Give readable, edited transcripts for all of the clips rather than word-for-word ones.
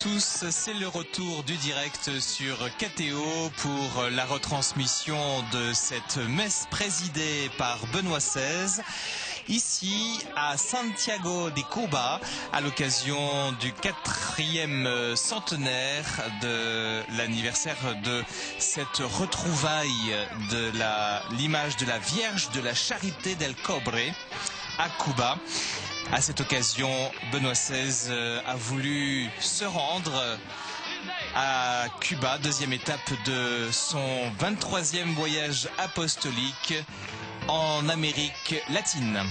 tous, c'est le retour du direct sur KTO pour la retransmission de cette messe présidée par Benoît XVI, ici à Santiago de Cuba, à l'occasion du 4e centenaire de l'anniversaire de cette retrouvaille de l'image de la Vierge de la Charité del Cobre à Cuba. À cette occasion, Benoît XVI a voulu se rendre à Cuba, deuxième étape de son 23e voyage apostolique en Amérique latine.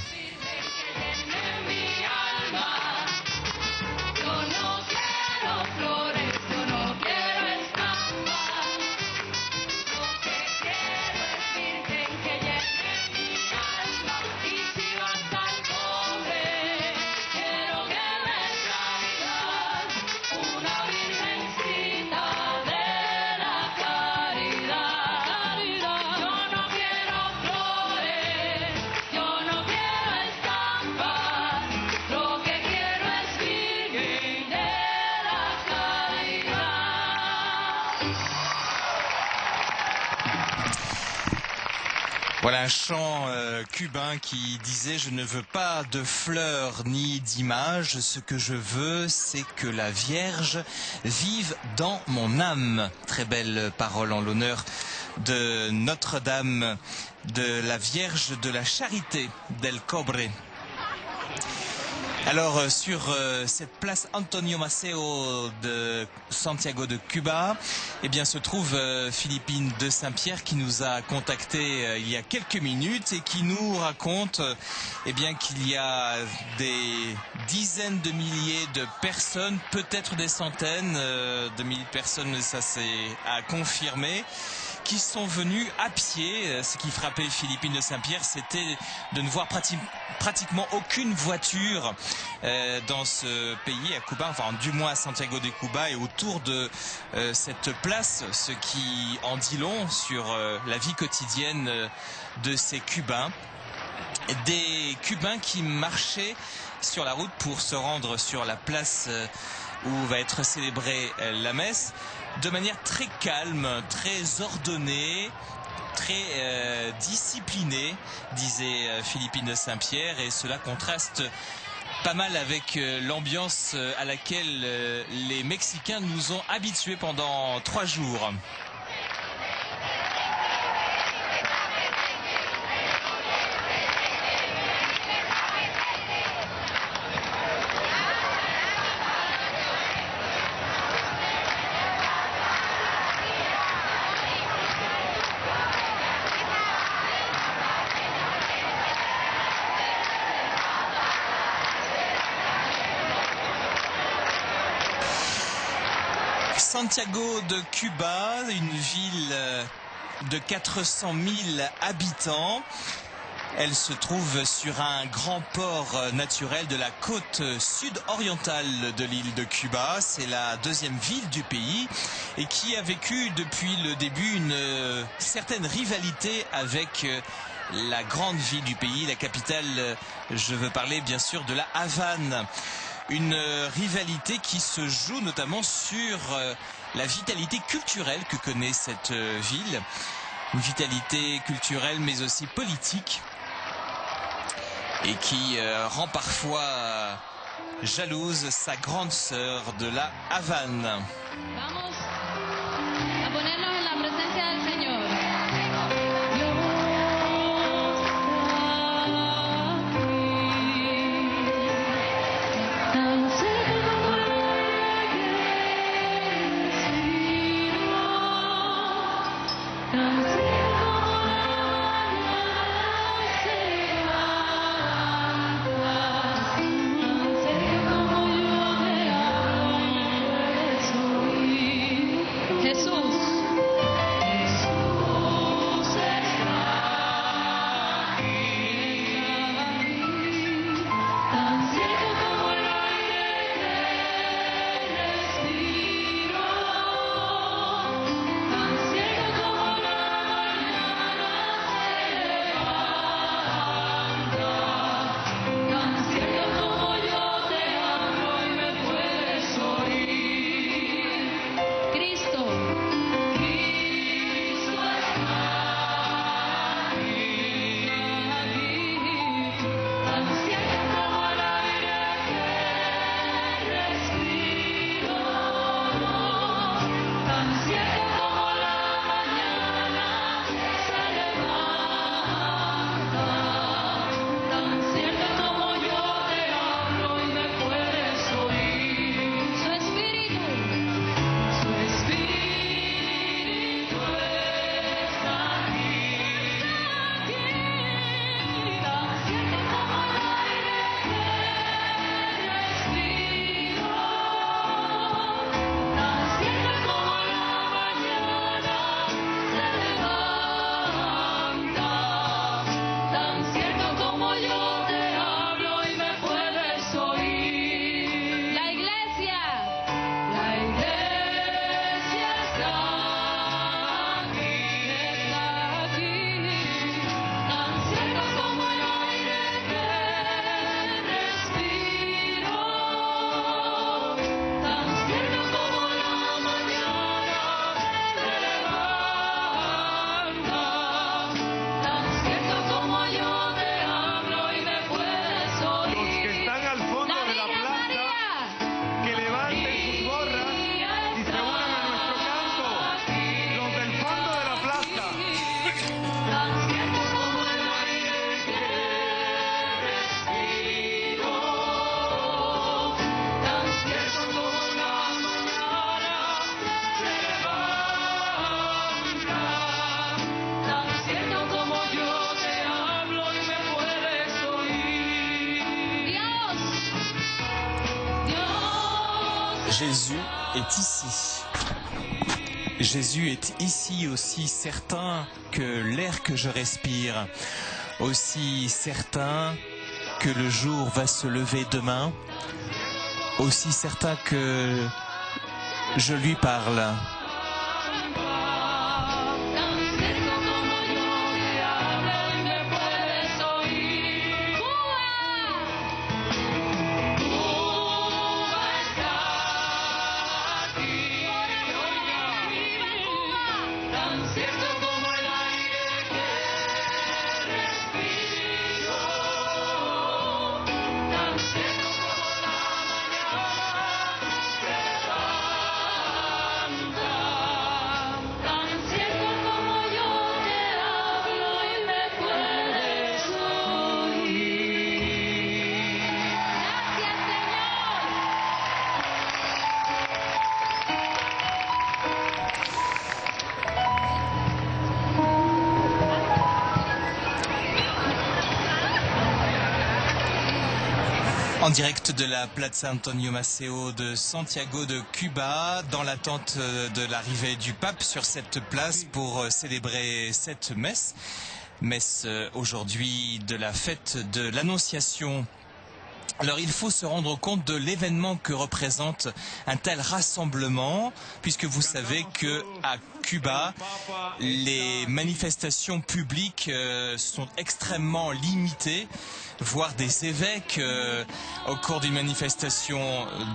Voilà un chant cubain qui disait « Je ne veux pas de fleurs ni d'images, ce que je veux, c'est que la Vierge vive dans mon âme ». Très belle parole en l'honneur de Notre-Dame, de la Vierge de la Charité del Cobre. Alors sur cette place Antonio Maceo de Santiago de Cuba, eh bien se trouve Philippine de Saint-Pierre qui nous a contacté il y a quelques minutes et qui nous raconte eh bien qu'il y a des dizaines de milliers de personnes, peut-être des centaines de milliers de personnes, ça c'est à confirmer, qui sont venus à pied. Ce qui frappait Philippine de Saint-Pierre, c'était de ne voir pratiquement aucune voiture dans ce pays, à Cuba, enfin du moins à Santiago de Cuba et autour de cette place, ce qui en dit long sur la vie quotidienne de ces Cubains. Des Cubains qui marchaient sur la route pour se rendre sur la place où va être célébrée la messe, de manière très calme, très ordonnée, très disciplinée, disait Philippine de Saint-Pierre, et cela contraste pas mal avec l'ambiance à laquelle les Mexicains nous ont habitués pendant 3 jours. Santiago de Cuba, une ville de 400 000 habitants. Elle se trouve sur un grand port naturel de la côte sud-orientale de l'île de Cuba. C'est la 2e ville du pays et qui a vécu depuis le début une certaine rivalité avec la grande ville du pays, la capitale. Je veux parler bien sûr de la Havane. Une rivalité qui se joue notamment sur la vitalité culturelle que connaît cette ville. Une vitalité culturelle mais aussi politique et qui rend parfois jalouse sa grande sœur de la Havane. Jesús. Jésus est ici. Jésus est ici, aussi certain que l'air que je respire, aussi certain que le jour va se lever demain, aussi certain que je lui parle. En direct de la Plaza Antonio Maceo de Santiago de Cuba, dans l'attente de l'arrivée du pape sur cette place pour célébrer cette messe. Messe aujourd'hui de la fête de l'Annonciation. Alors il faut se rendre compte de l'événement que représente un tel rassemblement, puisque vous savez que à Cuba, les manifestations publiques sont extrêmement limitées, voire des évêques au cours d'une manifestation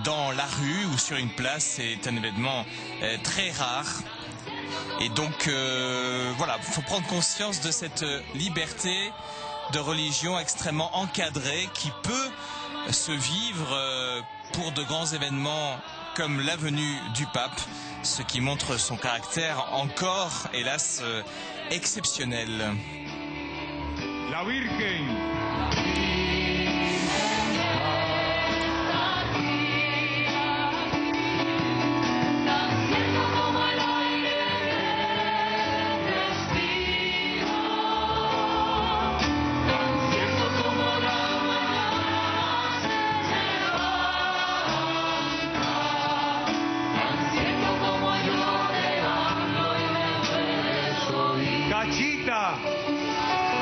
dans la rue ou sur une place, c'est un événement très rare. Et donc voilà, il faut prendre conscience de cette liberté de religion extrêmement encadrée qui peut se vivre pour de grands événements comme la venue du pape, ce qui montre son caractère encore, hélas, exceptionnel. La Virgen.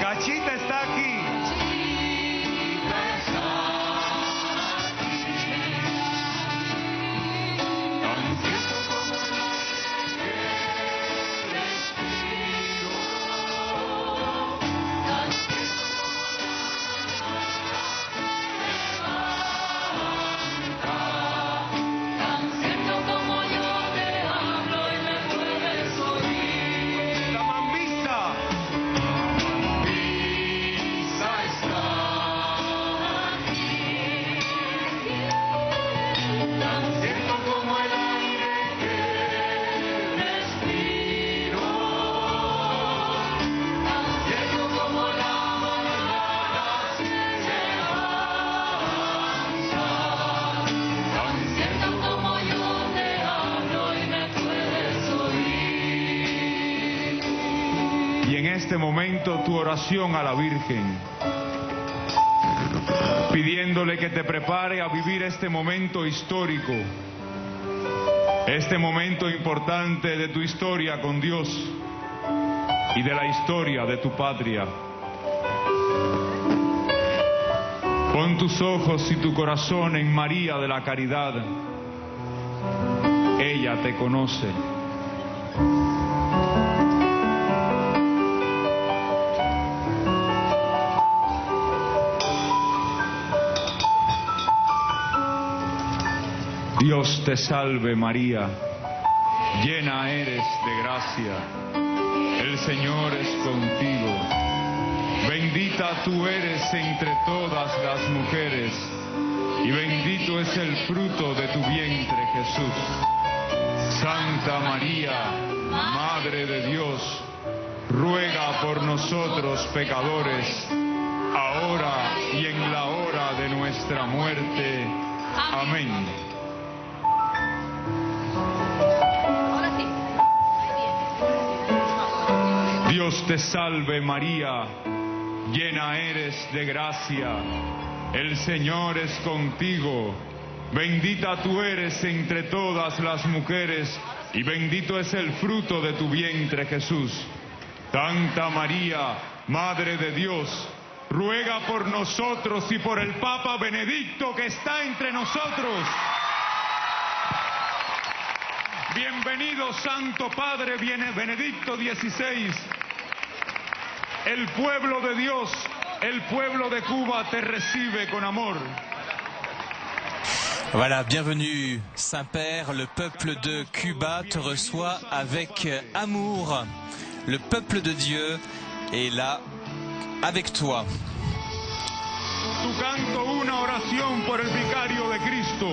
Cachita está aquí. En este momento tu oración a la Virgen, pidiéndole que te prepare a vivir este momento histórico, este momento importante de tu historia con Dios y de la historia de tu patria. Pon tus ojos y tu corazón en María de la Caridad. Ella te conoce. Dios te salve María, llena eres de gracia, el Señor es contigo, bendita tú eres entre todas las mujeres, y bendito es el fruto de tu vientre Jesús. Santa María, Madre de Dios, ruega por nosotros pecadores, ahora y en la hora de nuestra muerte. Amén. Dios te salve María, llena eres de gracia, el Señor es contigo, Bendita tú eres entre todas las mujeres, y bendito es el fruto de tu vientre, Jesús. Santa María, Madre de Dios, ruega por nosotros y por el Papa Benedicto que está entre nosotros. Bienvenido, Santo Padre Benedicto XVI. El pueblo de Dios, el pueblo de Cuba te recibe con amor. Voilà, bienvenue Saint-Père, le peuple de Cuba te reçoit avec amour. Le peuple de Dieu est là avec toi. Tu canto una oración por el vicario de Cristo.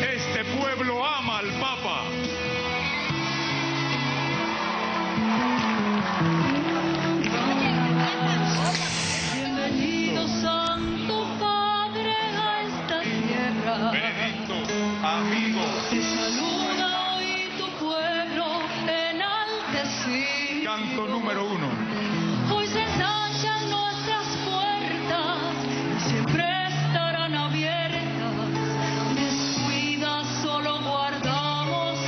Este pueblo ama al Papa. Bienvenido, Santo Padre, a esta tierra. Benedicto, amigo. Te saluda hoy tu pueblo enaltecido. Canto número 1. Hoy se ensanchan nuestras puertas y siempre estarán abiertas. Descuida, solo guardamos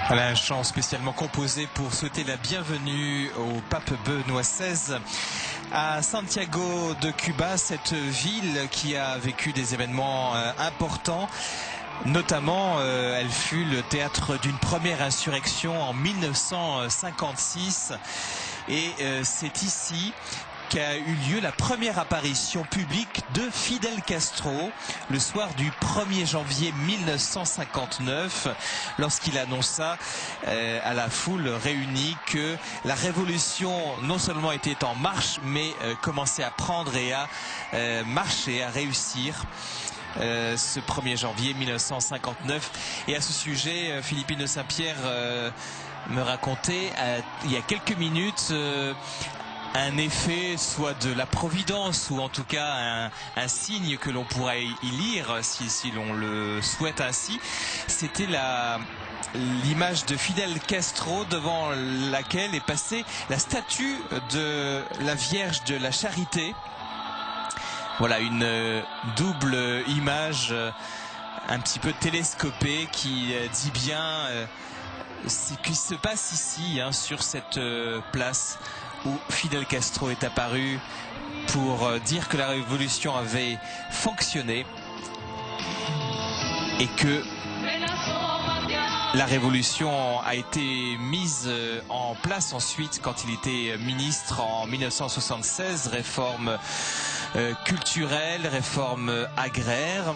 Voilà un chant spécialement composé pour souhaiter la bienvenue au pape Benoît XVI à Santiago de Cuba, cette ville qui a vécu des événements importants. Notamment, elle fut le théâtre d'une première insurrection en 1956 et c'est ici qu'a eu lieu la première apparition publique de Fidel Castro le soir du 1er janvier 1959 lorsqu'il annonça à la foule réunie que la révolution non seulement était en marche mais commençait à prendre et à marcher, à réussir. Ce 1er janvier 1959. Et à ce sujet, Philippine de Saint-Pierre me racontait il y a quelques minutes un effet soit de la providence ou en tout cas un signe que l'on pourrait y lire si l'on le souhaite ainsi. C'était l'image de Fidel Castro devant laquelle est passée la statue de la Vierge de la Charité. Voilà une double image un petit peu télescopée qui dit bien ce qui se passe ici sur cette place où Fidel Castro est apparu pour dire que la révolution avait fonctionné et que la révolution a été mise en place ensuite quand il était ministre en 1976, réforme culturelle, réforme agraire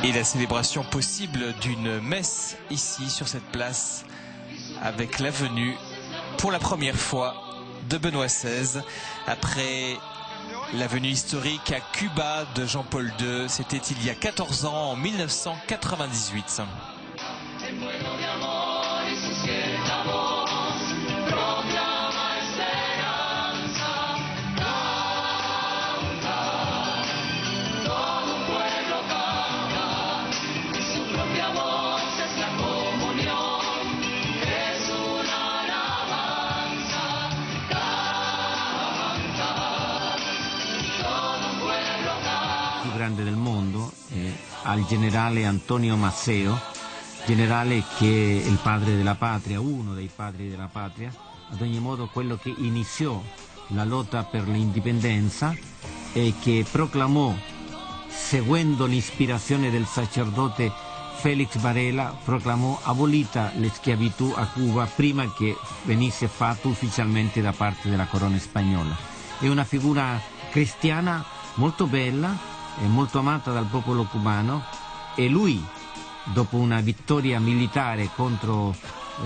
et la célébration possible d'une messe ici sur cette place avec la venue pour la première fois de Benoît XVI après la venue historique à Cuba de Jean-Paul II. C'était il y a 14 ans en 1998. Grande del mondo, al generale Antonio Maceo, generale che è il padre della patria, uno dei padri della patria, ad ogni modo quello che iniziò la lotta per l'indipendenza e che proclamò, seguendo l'ispirazione del sacerdote Félix Varela, proclamò abolita la schiavitù a Cuba prima che venisse fatto ufficialmente da parte della corona spagnola. È una figura cristiana molto bella, è molto amata dal popolo cubano e lui, dopo una vittoria militare contro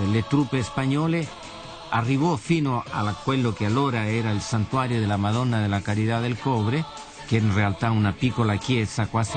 le truppe spagnole, arrivò fino a quello che allora era il santuario della Madonna della Carità del Cobre, che in realtà è una piccola chiesa quasi...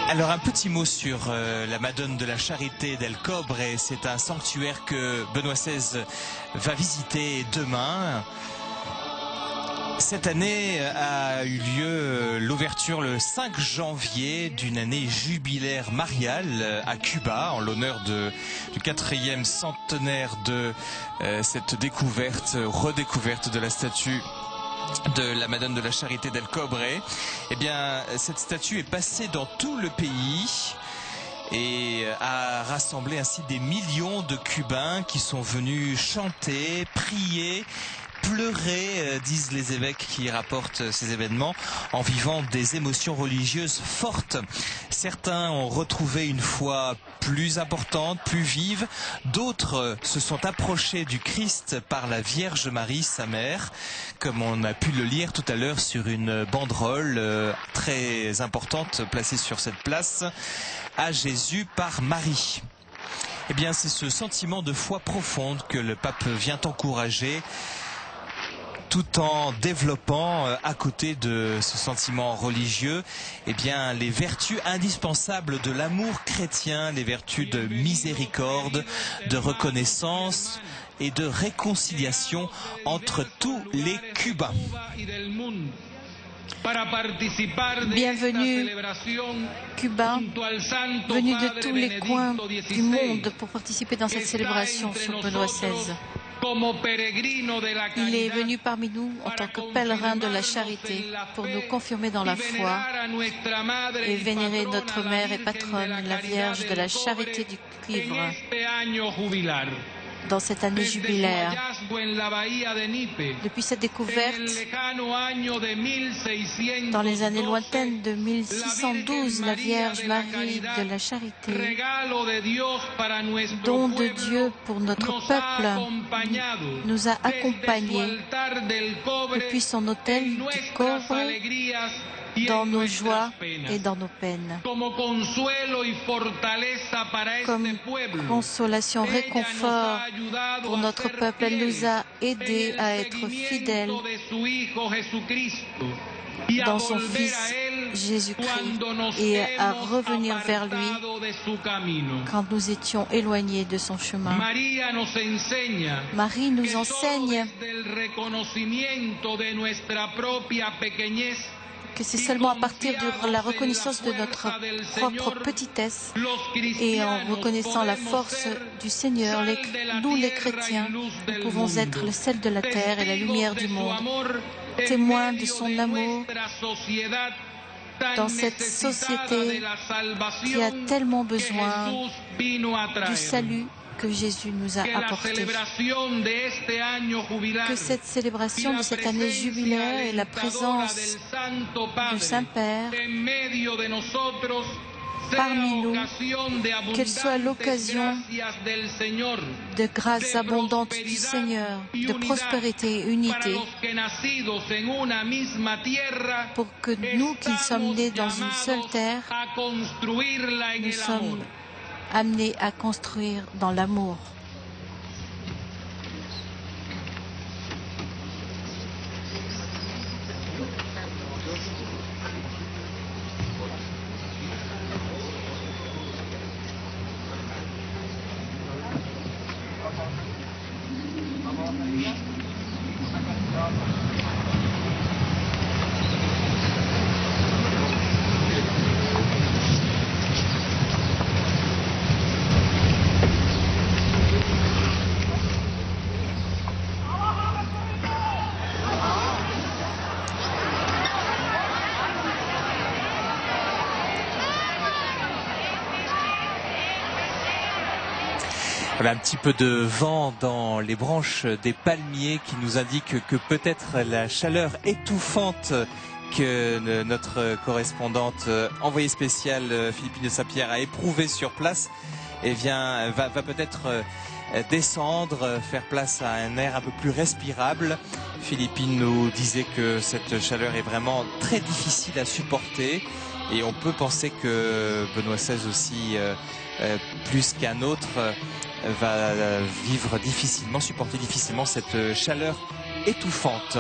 Alors un petit mot sur la Madone de la Charité del Cobre, et c'est un sanctuaire que Benoît XVI va visiter demain. Cette année a eu lieu l'ouverture le 5 janvier d'une année jubilaire mariale à Cuba en l'honneur du 4e centenaire de cette redécouverte de la statue de la Madone de la Charité del Cobre. Eh bien, cette statue est passée dans tout le pays et a rassemblé ainsi des millions de Cubains qui sont venus chanter, prier, pleurer, disent les évêques qui rapportent ces événements, en vivant des émotions religieuses fortes. Certains ont retrouvé une foi plus importante, plus vive. D'autres se sont approchés du Christ par la Vierge Marie, sa mère, comme on a pu le lire tout à l'heure sur une banderole très importante placée sur cette place, à Jésus par Marie. Eh bien, c'est ce sentiment de foi profonde que le pape vient encourager, tout en développant à côté de ce sentiment religieux, eh bien, les vertus indispensables de l'amour chrétien, les vertus de miséricorde, de reconnaissance et de réconciliation entre tous les Cubains. Bienvenue, Cubains, venus de tous les coins du monde pour participer dans cette célébration sur Benoît XVI. Il est venu parmi nous en tant que pèlerin de la charité pour nous confirmer dans la foi et vénérer notre mère et patronne, la Vierge de la Charité du Cuivre. Dans cette année jubilaire, depuis cette découverte, dans les années lointaines de 1612, la Vierge Marie de la Charité, don de Dieu pour notre peuple, nous a accompagnés depuis son autel du Cobre dans nos joies et dans nos peines. Comme consolation, réconfort pour notre peuple, elle nous a aidés à être fidèles dans son Fils Jésus-Christ et à revenir vers lui quand nous étions éloignés de son chemin. Marie nous enseigne que c'est seulement à partir de la reconnaissance de notre propre petitesse et en reconnaissant la force du Seigneur, nous les chrétiens, nous pouvons être le sel de la terre et la lumière du monde, témoins de son amour dans cette société qui a tellement besoin du salut que Jésus nous a apporté. Que cette célébration de cette année jubilaire et la présence du Saint-Père parmi nous, qu'elle soit l'occasion de grâces abondantes du Seigneur, de prospérité et unité, pour que nous qui sommes nés dans une seule terre, nous sommes amenés à construire dans l'amour. Voilà un petit peu de vent dans les branches des palmiers qui nous indique que peut-être la chaleur étouffante que notre correspondante envoyée spéciale Philippine de Saint-Pierre a éprouvée sur place, eh bien, va peut-être descendre, faire place à un air un peu plus respirable. Philippine nous disait que cette chaleur est vraiment très difficile à supporter et on peut penser que Benoît XVI aussi, plus qu'un autre, va vivre difficilement, supporter difficilement cette chaleur étouffante.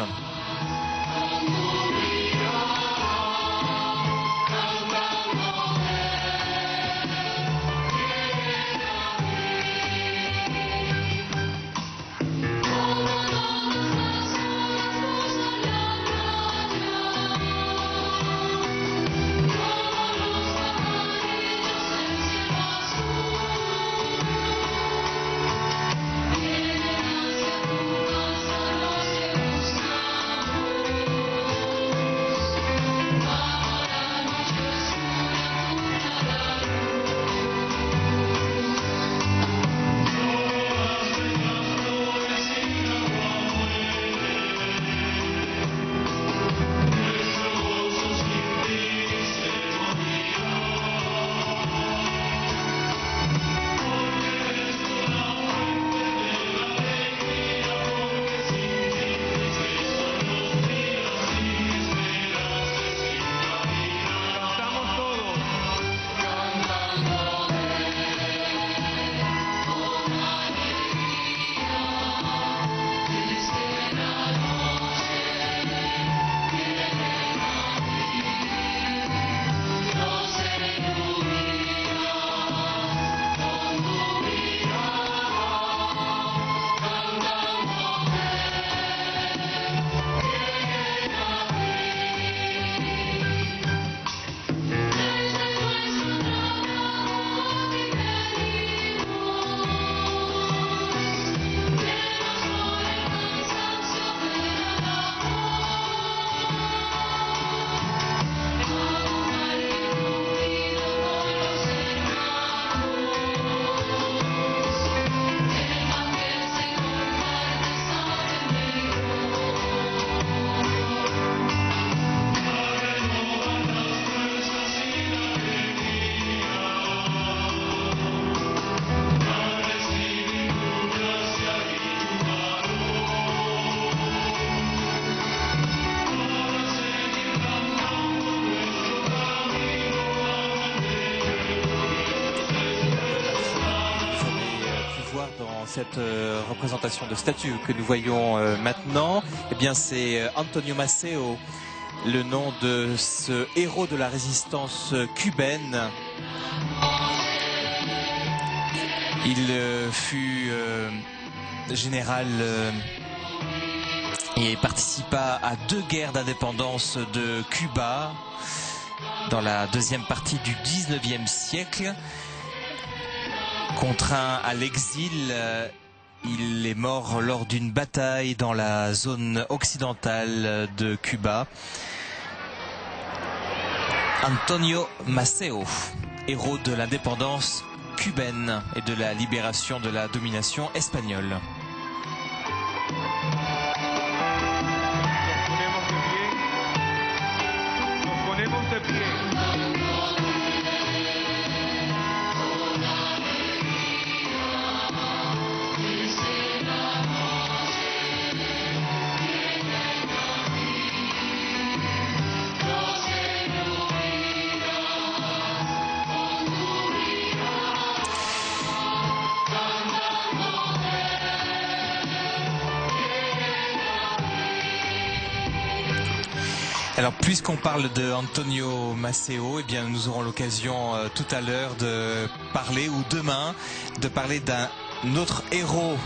cette représentation de statue que nous voyons maintenant, eh bien c'est Antonio Maceo, le nom de ce héros de la résistance cubaine. Il fut général et participa à 2 guerres d'indépendance de Cuba dans la deuxième partie du 19e siècle. Contraint à l'exil, il est mort lors d'une bataille dans la zone occidentale de Cuba. Antonio Maceo, héros de l'indépendance cubaine et de la libération de la domination espagnole. Alors, puisqu'on parle de Antonio Maceo, eh bien, nous aurons l'occasion tout à l'heure de parler, ou demain, de parler d'un autre héros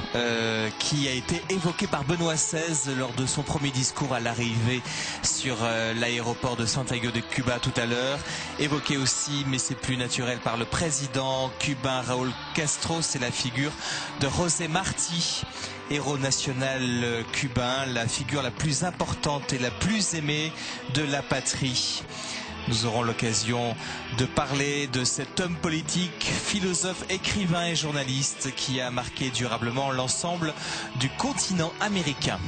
qui a été évoqué par Benoît XVI lors de son premier discours à l'arrivée sur l'aéroport de Santiago de Cuba tout à l'heure. Évoqué aussi, mais c'est plus naturel, par le président cubain Raúl Castro, c'est la figure de José Martí, héros national cubain, la figure la plus importante et la plus aimée de la patrie. Nous aurons l'occasion de parler de cet homme politique, philosophe, écrivain et journaliste qui a marqué durablement l'ensemble du continent américain.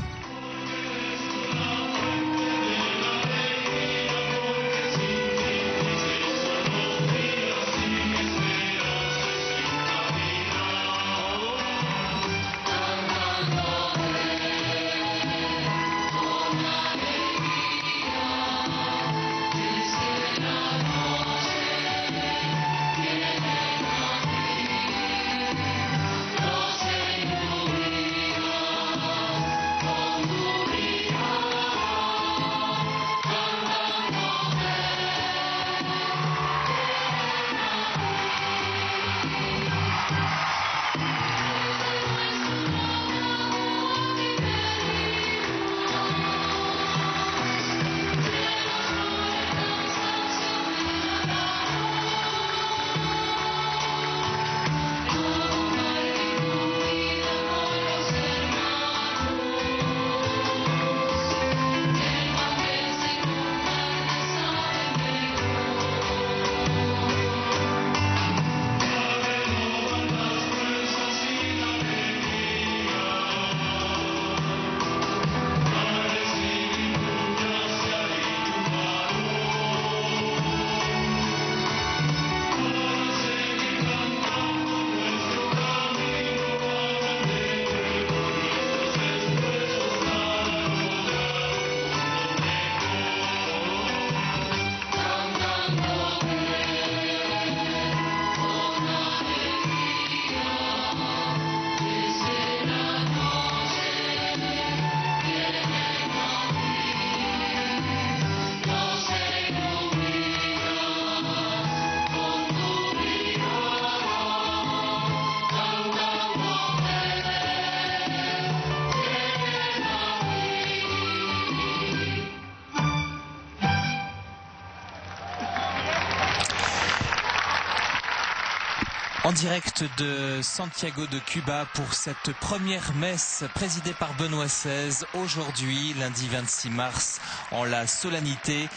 En direct de Santiago de Cuba pour cette première messe présidée par Benoît XVI aujourd'hui, lundi 26 mars, en la solennité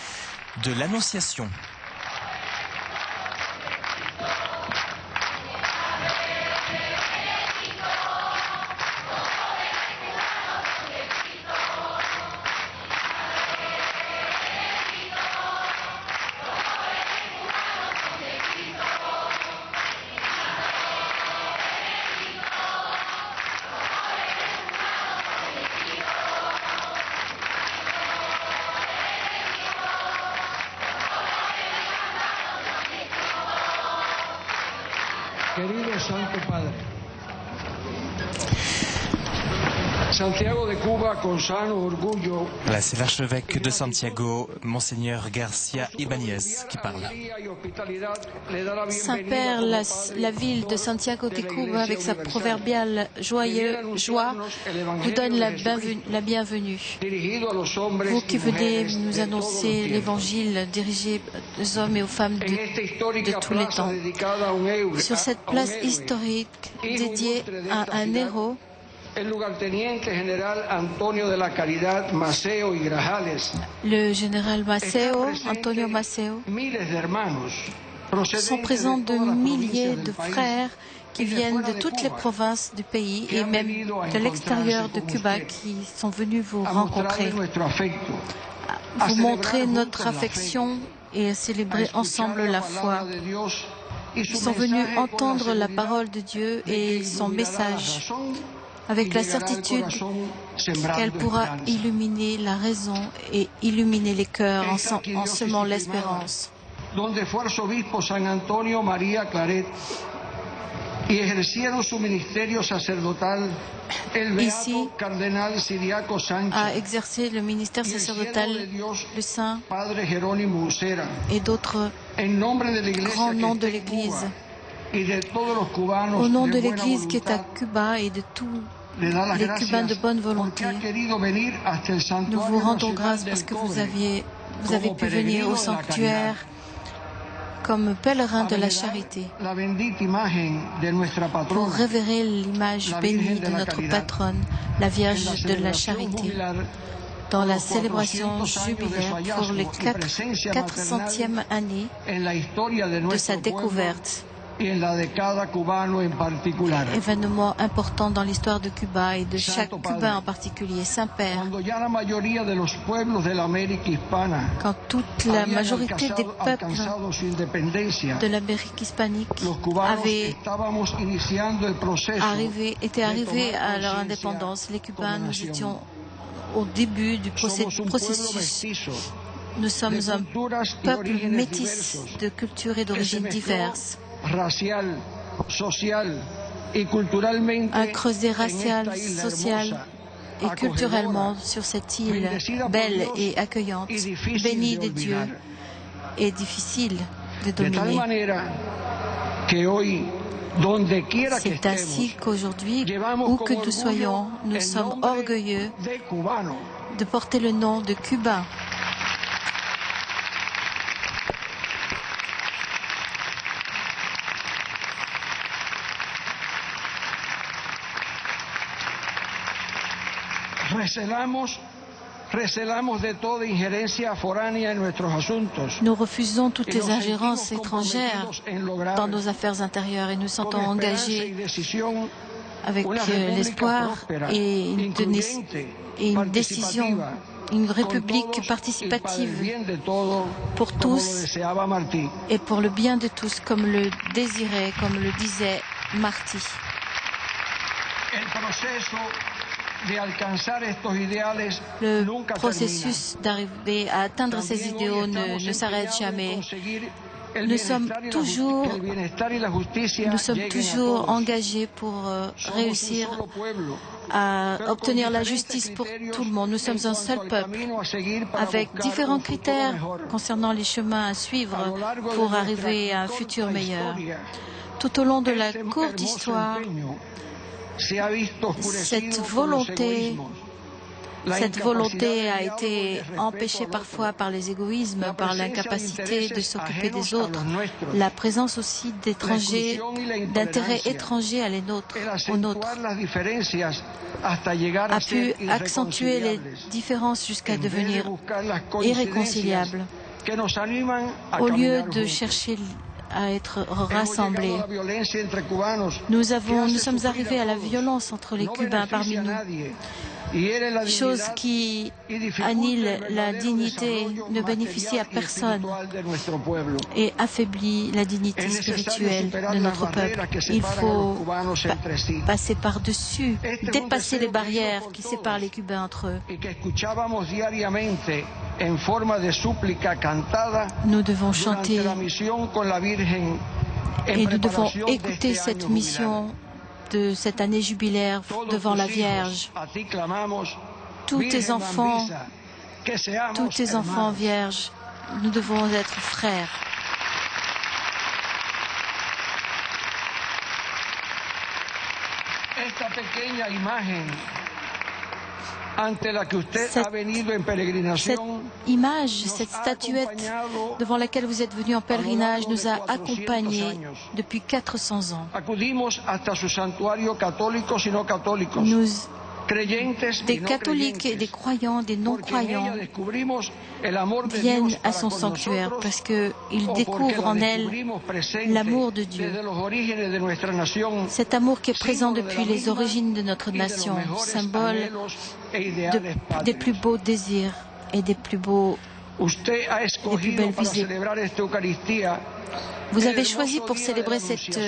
de l'Annonciation. Querido Santo Padre, Voilà, c'est l'archevêque de Santiago, Monseigneur Garcia Ibáñez, qui parle. Saint-Père, la ville de Santiago de Cuba, avec sa proverbiale joie, vous donne la bienvenue. Vous qui venez nous annoncer l'Évangile dirigé aux hommes et aux femmes de tous les temps. Sur cette place historique dédiée à un héros, le général Antonio Maceo, sont présents de milliers de frères qui viennent de toutes les provinces du pays et même de l'extérieur de Cuba qui sont venus vous rencontrer, vous montrer notre affection et à célébrer ensemble la foi. Ils sont venus entendre la parole de Dieu et son message avec la certitude qu'elle pourra illuminer la raison et illuminer les cœurs en semant l'espérance. Donde fue arzobispo San Antonio María Claret y ejercieron su ministerio sacerdotal el beato cardenal Ciriaco Sánchez, a exercé le ministère sacerdotal le saint Padre Jerónimo Ucera, et d'autres grands noms de l'Église. Au nom de l'Église qui est à Cuba et de tous les Cubains de bonne volonté, nous vous rendons grâce parce que vous avez pu venir au sanctuaire comme pèlerin de la charité pour révérer l'image bénie de notre patronne, la Vierge de la Charité, dans la célébration jubilaire pour les 400e année de sa découverte. Événement important dans l'histoire de Cuba et de chaque Cubain en particulier. Saint-Père, quand toute la majorité des peuples de l'Amérique hispanique étaient arrivés à leur indépendance, les Cubains, nous étions au début du processus. Nous sommes un peuple métis de cultures et d'origines diverses. Un creuset racial, social et culturellement sur cette île belle et accueillante, bénie de Dieu et difficile de dominer. C'est ainsi qu'aujourd'hui, où que nous soyons, nous sommes orgueilleux de porter le nom de Cuba. Nous refusons toutes les ingérences étrangères dans nos affaires intérieures et nous sentons engagés avec l'espoir et une décision, une république participative pour tous et pour le bien de tous, comme le désirait, comme le disait Martí. Le processus d'arriver à atteindre ces idéaux ne s'arrête jamais. Nous sommes toujours engagés pour réussir à obtenir la justice pour tout le monde. Nous sommes un seul peuple avec différents critères concernant les chemins à suivre pour arriver à un futur meilleur. Tout au long de la courte histoire, cette volonté a été empêchée parfois par les égoïsmes, par l'incapacité de s'occuper des autres, la présence aussi d'étrangers, d'intérêts étrangers aux nôtres, a pu accentuer les différences jusqu'à devenir irréconciliables. Au lieu de chercher à être rassemblés, nous sommes arrivés à la violence entre les Cubains parmi nous, chose qui annule la dignité, ne bénéficie à personne et affaiblit la dignité spirituelle de notre peuple. Il faut passer par-dessus, dépasser les barrières qui séparent les Cubains entre eux. Nous devons chanter et nous devons écouter cette mission de cette année jubilaire devant la Vierge. Tous tes enfants vierges, nous devons être frères. Cette image, cette statuette devant laquelle vous êtes venus en pèlerinage nous a accompagnés depuis 400 ans. Des catholiques et des croyants, des non-croyants viennent à son sanctuaire parce qu'ils découvrent en elle l'amour de Dieu. Cet amour qui est présent depuis les origines de notre nation, symbole des plus beaux désirs et des plus belles visées. Vous avez choisi pour célébrer cette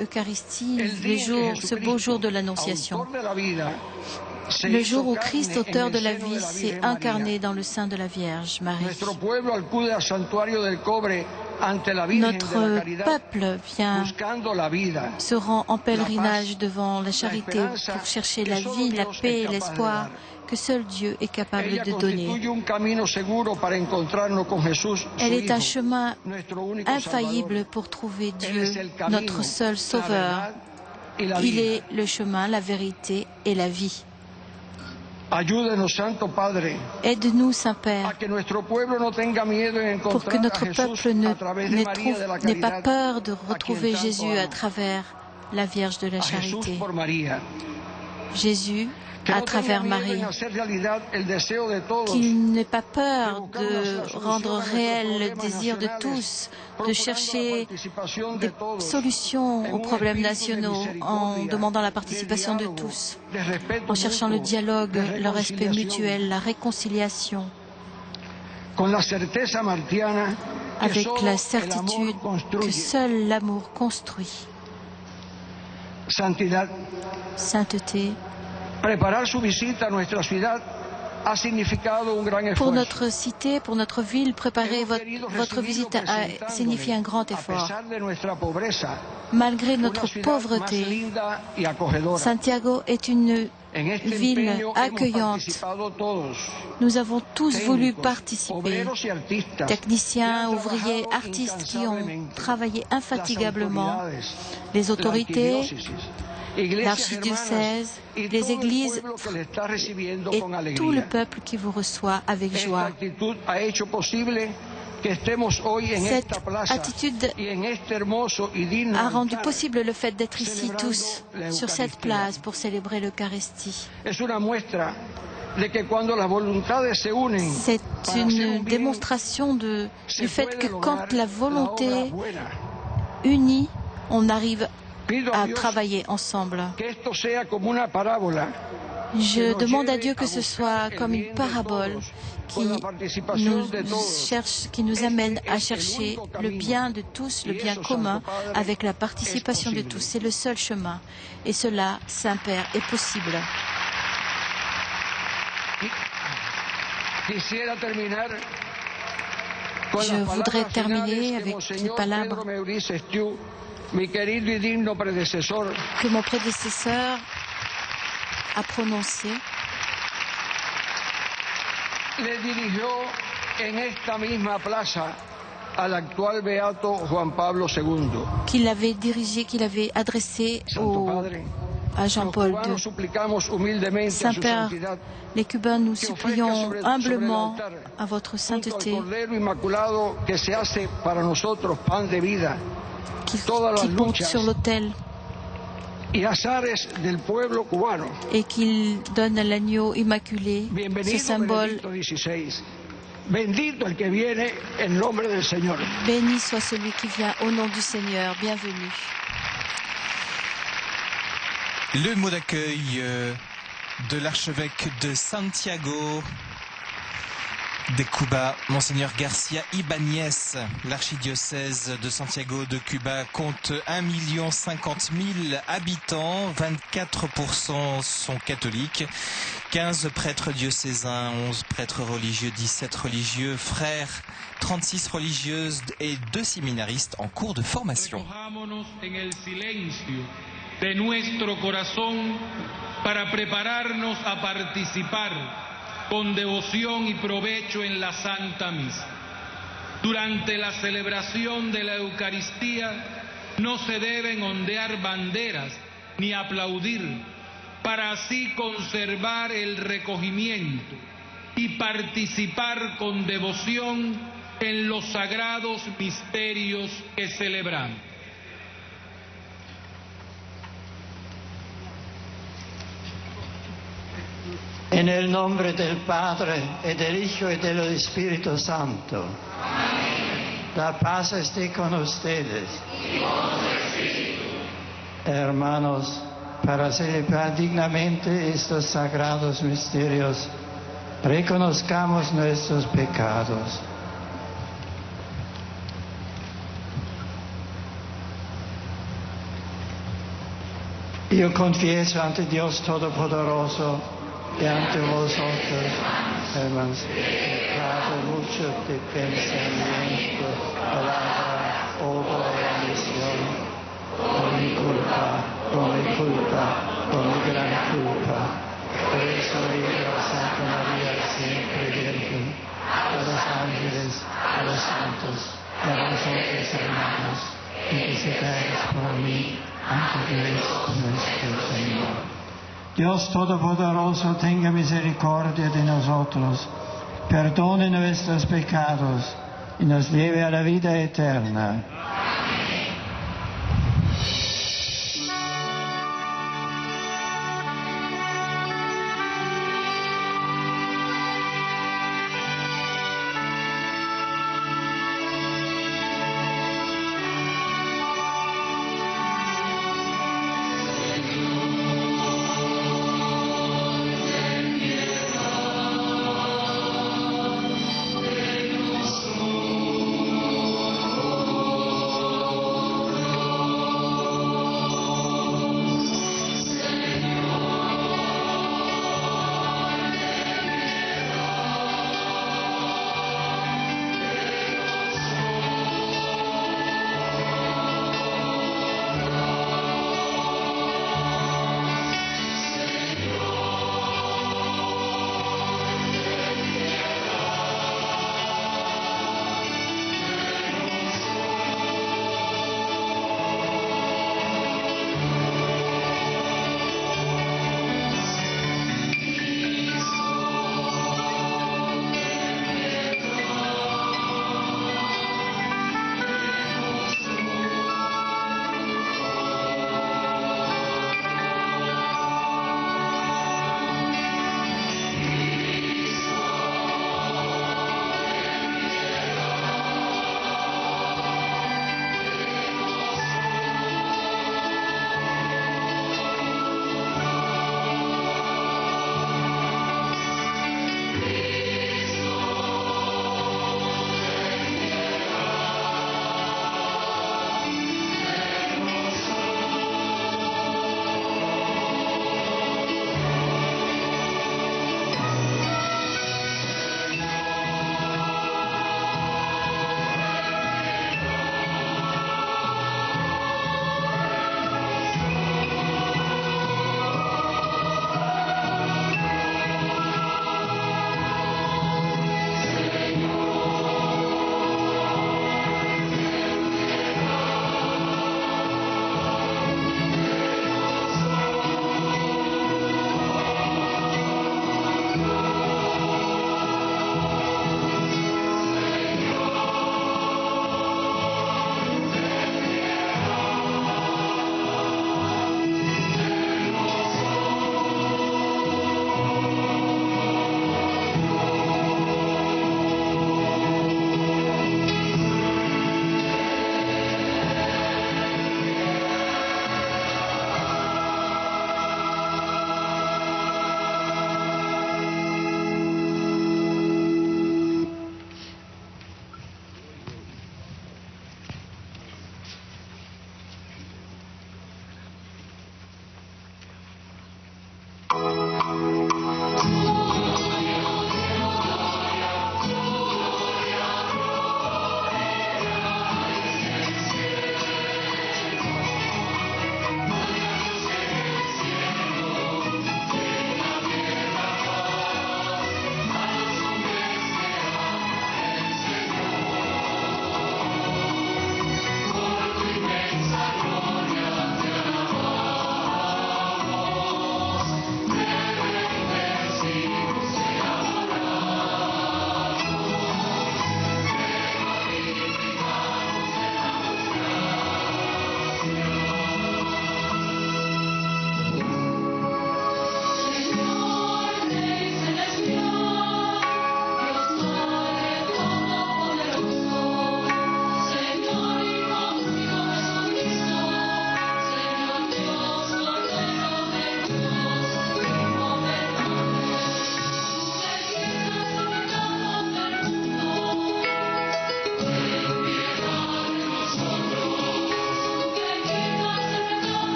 Eucharistie ce beau jour de l'Annonciation. Le jour où Christ, auteur de la vie, s'est incarné dans le sein de la Vierge Marie. Notre peuple se rend en pèlerinage devant la charité pour chercher la vie, la paix et l'espoir que seul Dieu est capable de donner. Elle est un chemin infaillible pour trouver Dieu, notre seul Sauveur. Il est le chemin, la vérité et la vie. Aide-nous, Saint-Père, pour que notre peuple n'ait pas peur de retrouver Jésus à travers la Vierge de la Charité. Jésus, à travers Marie, qu'il n'ait pas peur de rendre réel le désir de tous, de chercher des solutions aux problèmes nationaux en demandant la participation de tous, en cherchant le dialogue, le respect mutuel, la réconciliation, avec la certitude que seul l'amour construit. Sainteté. Pour notre cité, pour notre ville, préparer votre visite a signifié un grand effort. Malgré notre pauvreté, Santiago est une ville accueillante. Nous avons tous voulu participer, techniciens, ouvriers, artistes qui ont travaillé infatigablement, les autorités, l'archidiocèse, les églises et tout le peuple qui vous reçoit avec joie. Cette attitude a rendu possible le fait d'être ici tous sur cette place pour célébrer l'Eucharistie. C'est une démonstration du fait que quand la volonté unit, on arrive à travailler ensemble. Je demande à Dieu que ce soit comme une parabole qui nous amène à chercher le bien de tous, le bien commun, avec la participation de tous. C'est le seul chemin. Et cela, Saint-Père, est possible. Je voudrais terminer avec une palabra que mon prédécesseur a prononcée. Qu'il avait dirigé, qu'il avait adressé à Jean-Paul II. Saint-Père, les Cubains, nous supplions humblement à votre sainteté qu'il monte sur l'autel et qu'il donne à l'agneau immaculé ce symbole. Béni soit celui qui vient au nom du Seigneur. Bienvenue. Le mot d'accueil de l'archevêque de Santiago de Cuba, Monseigneur Garcia Ibáñez. L'archidiocèse de Santiago de Cuba compte 1 050 000 habitants, 24% sont catholiques, 15 prêtres diocésains, 11 prêtres religieux, 17 religieux, frères, 36 religieuses et 2 séminaristes en cours de formation. de nuestro corazón para prepararnos a participar con devoción y provecho en la Santa Misa. Durante la celebración de la Eucaristía no se deben ondear banderas ni aplaudir, para así conservar el recogimiento y participar con devoción en los sagrados misterios que celebramos. En el nombre del Padre, y del Hijo, y del Espíritu Santo. Amén. La paz esté con ustedes. Y con su espíritu. Hermanos, para celebrar dignamente estos sagrados misterios, reconozcamos nuestros pecados. Yo confieso ante Dios Todopoderoso y ante vosotros, hermanos, pecado mucho de pensamiento, palabra, obra y omisión, por mi culpa, por mi gran culpa. Por eso digo a Santa María, siempre Virgen, a los ángeles, a los santos, y a vosotros, hermanos, intercedáis por mí ante Dios nuestro Señor. Dios Todopoderoso, tenga misericordia de nosotros, perdone nuestros pecados y nos lleve a la vida eterna.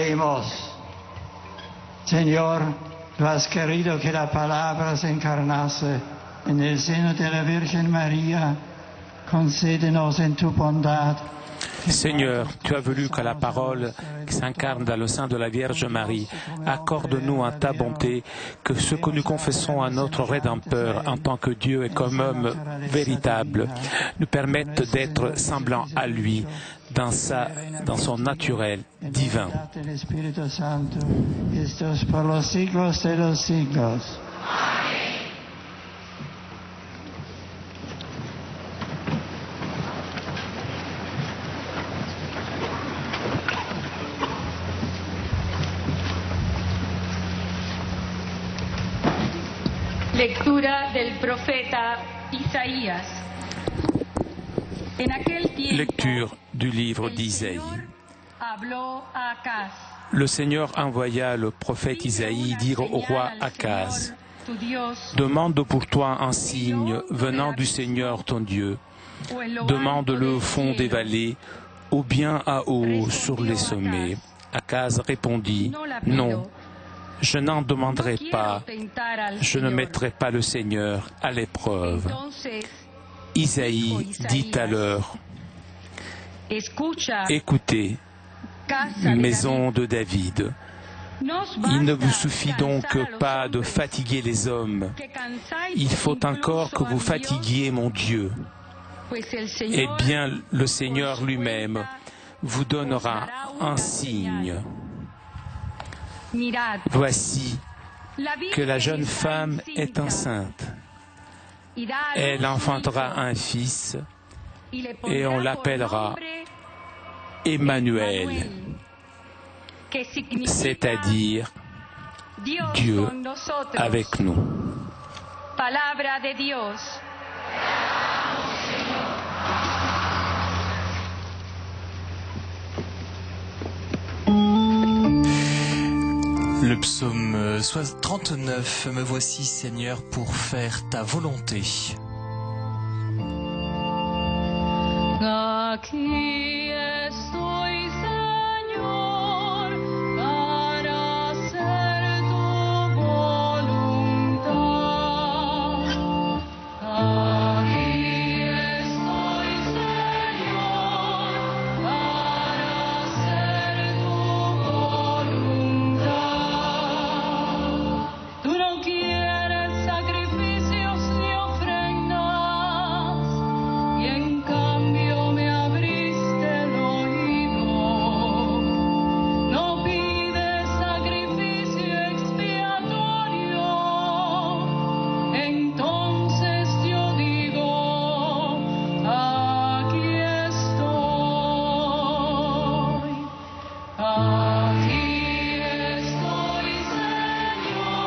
Oremos. Señor, tú has querido que la palabra se encarnase en el seno de la Virgen María. Concédenos en tu bondad. Seigneur, tu as voulu que la parole s'incarne dans le sein de la Vierge Marie. Accorde-nous en ta bonté que ce que nous confessons à notre Rédempteur en tant que Dieu et comme homme véritable nous permette d'être semblants à lui dans son naturel divin. Lectura del profeta Isaías. En aquel tiempo, Lecture du livre d'Isaïe. habló a Acaz. Le Seigneur envoya le prophète Isaïe dire au roi Akaz: demande pour toi un signe venant du Seigneur ton Dieu. Demande-le au fond des vallées, ou bien à haut sur les sommets. Akaz répondit: non, je n'en demanderai pas, je ne mettrai pas le Seigneur à l'épreuve. Isaïe dit alors: écoutez, maison de David, il ne vous suffit donc pas de fatiguer les hommes, il faut encore que vous fatiguiez mon Dieu. Eh bien, le Seigneur lui-même vous donnera un signe. Voici que la jeune femme est enceinte. Elle enfantera un fils et on l'appellera Emmanuel, c'est-à-dire Dieu avec nous. Palabra de Dios. Le psaume 39, me voici Seigneur pour faire ta volonté. Aquí estoy, Señor, para hacer tu voluntad. Aquí estoy, Señor, para hacer tu voluntad. Tú no quieres sacrificios ni ofrendas, y en cambio me abriste el oído. No pides sacrificio expiatorio, entonces yo digo, aquí estoy. Aquí estoy, Señor,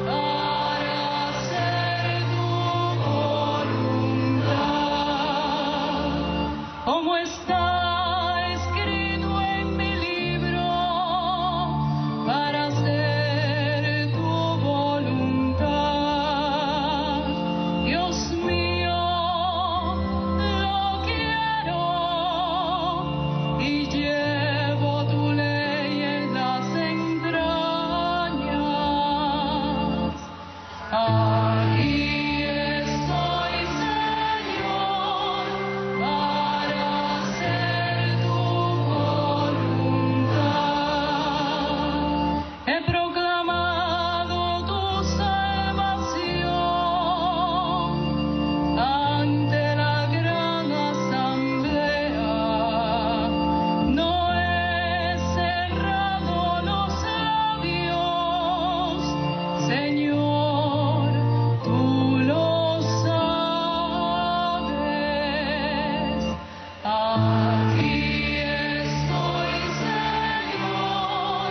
para hacer tu voluntad. Como está escrito en mi libro, para hacer tu voluntad. Dios mío, lo quiero y llevo tu ley en las entrañas. Aquí estoy, Señor, para hacer tu voluntad. He proclamado tu salvación ante la gran asamblea. No he cerrado los labios, Señor, tú lo sabes. Aquí estoy, Señor,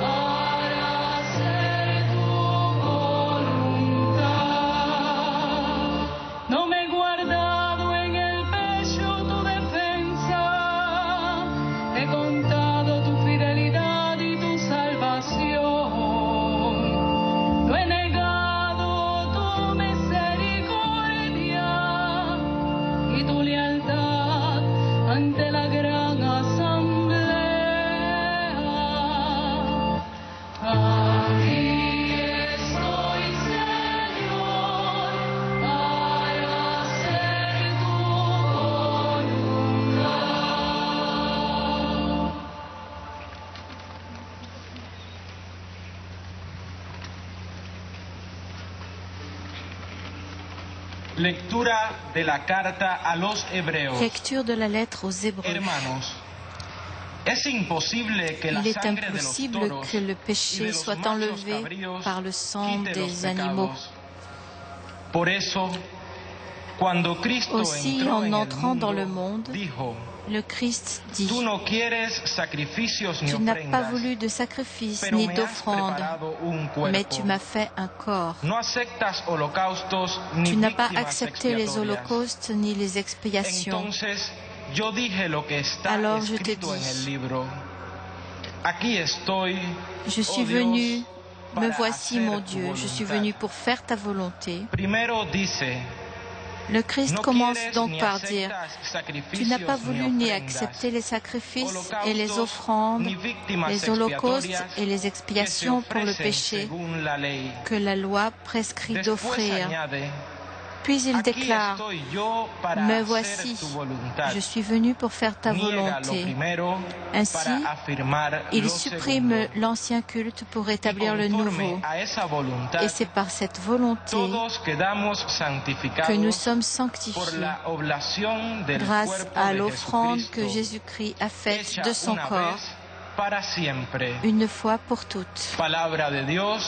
para hacer tu voluntad. No me he guardado en el pecho tu defensa, he contado tu fidelidad y tu salvación. No he negado tu misericordia y tu lealtad ante la gran asamblea. Lectura de la carta a los hebreos. Lecture de la lettre aux Hébreux. Hermanos, es imposible que la Il est sangre de los impossible toros que le y de péché los soit machos enlevé cabríos par le sang quite los des animaux. pecados. Por eso, cuando Cristo Aussi, entró en en el entrant dans le mundo, monde, dijo: le Christ dit: Tú no quieres sacrificios ni Tu n'as pas ofrendas, voulu de sacrifice pero ni me has d'offrande, preparado un cuerpo. mais tu m'as fait un corps. No aceptas holocaustos ni Tu n'as pas víctimas accepté les expiatorias. holocaustes ni les expiations. Entonces, yo dije lo que está Alors je te escrito en dis: el libro. Aquí estoy, Je suis oh venu, Dios, me para voici hacer mon tu Dieu, je suis voluntad. venu pour faire ta volonté. Primero dice: Le Christ No commence quieres donc ni par dire: aceptas Tu sacrificios n'as pas voulu ni ofrendas, accepter les sacrifices et les holocaustos, offrandes, ni víctimas les holocaustes expiatorias et les que se expiations pour le ofrecen péché según la ley. que la loi prescrit Después d'offrir. añade: Puis il Aquí déclare: estoy yo para Me hacer voici, tu voluntad. je suis venu pour faire ta Niega lo volonté. primero Ainsi, para afirmar il lo supprime segundo. l'ancien culte pour Y rétablir le conforme nouveau. a esa voluntad, Et c'est par cette volonté todos quedamos que nous santificados sommes por sanctifiés la oblación del grâce cuerpo à de l'offrande que Jesucristo, Jésus-Christ a faite hecha de son una corps, vez para siempre. une fois pour toutes. Palabra de Dios.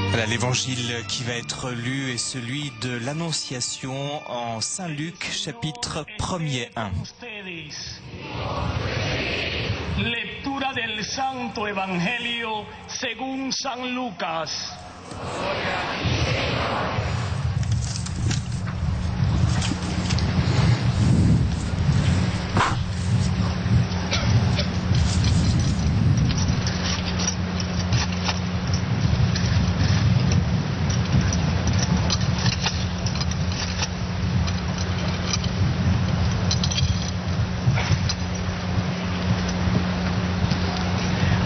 Voilà, l'évangile qui va être lu est celui de l'Annonciation en Saint Luc, chapitre 1er 1. Lectura del Santo Evangelio según San Lucas.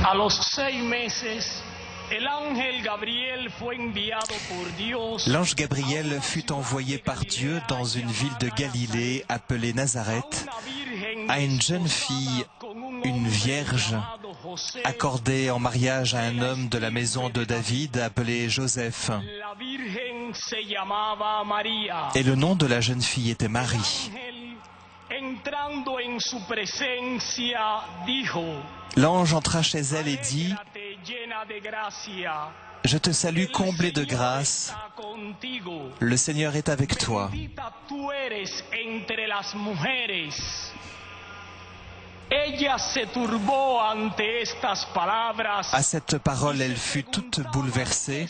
A los 6 meses, el ángel Gabriel fue enviado por Dios. L'ange Gabriel fut envoyé par Dieu dans une ville de Galilée appelée Nazareth à une jeune fille, une vierge, accordée en mariage à un homme de la maison de David appelé Joseph. La Virgen se llamaba María. Et le nom de la jeune fille était Marie. Entrando en su presencia, dijo: L'ange entra chez elle et dit: Alégrate, llena de gracia, Je te salue comblé de grâce. Le Seigneur est avec toi. À cette parole, elle fut toute bouleversée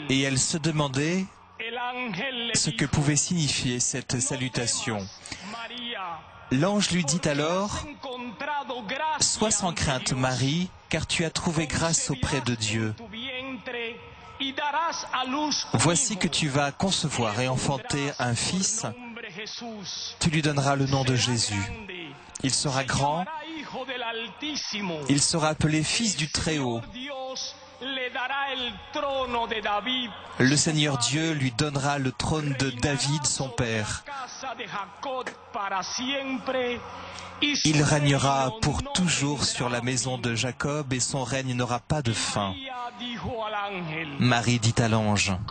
et elle se demandait ce que pouvait signifier cette salutation. L'ange lui dit alors: « Sois sans crainte, Marie, car tu as trouvé grâce auprès de Dieu. Voici que tu vas concevoir et enfanter un fils. Tu lui donneras le nom de Jésus. Il sera grand. Il sera appelé Fils du Très-Haut. Le Seigneur Dieu lui donnera le trône de David, son père. Il régnera pour toujours sur la maison de Jacob et son règne n'aura pas de fin. » Marie dit à l'ange: «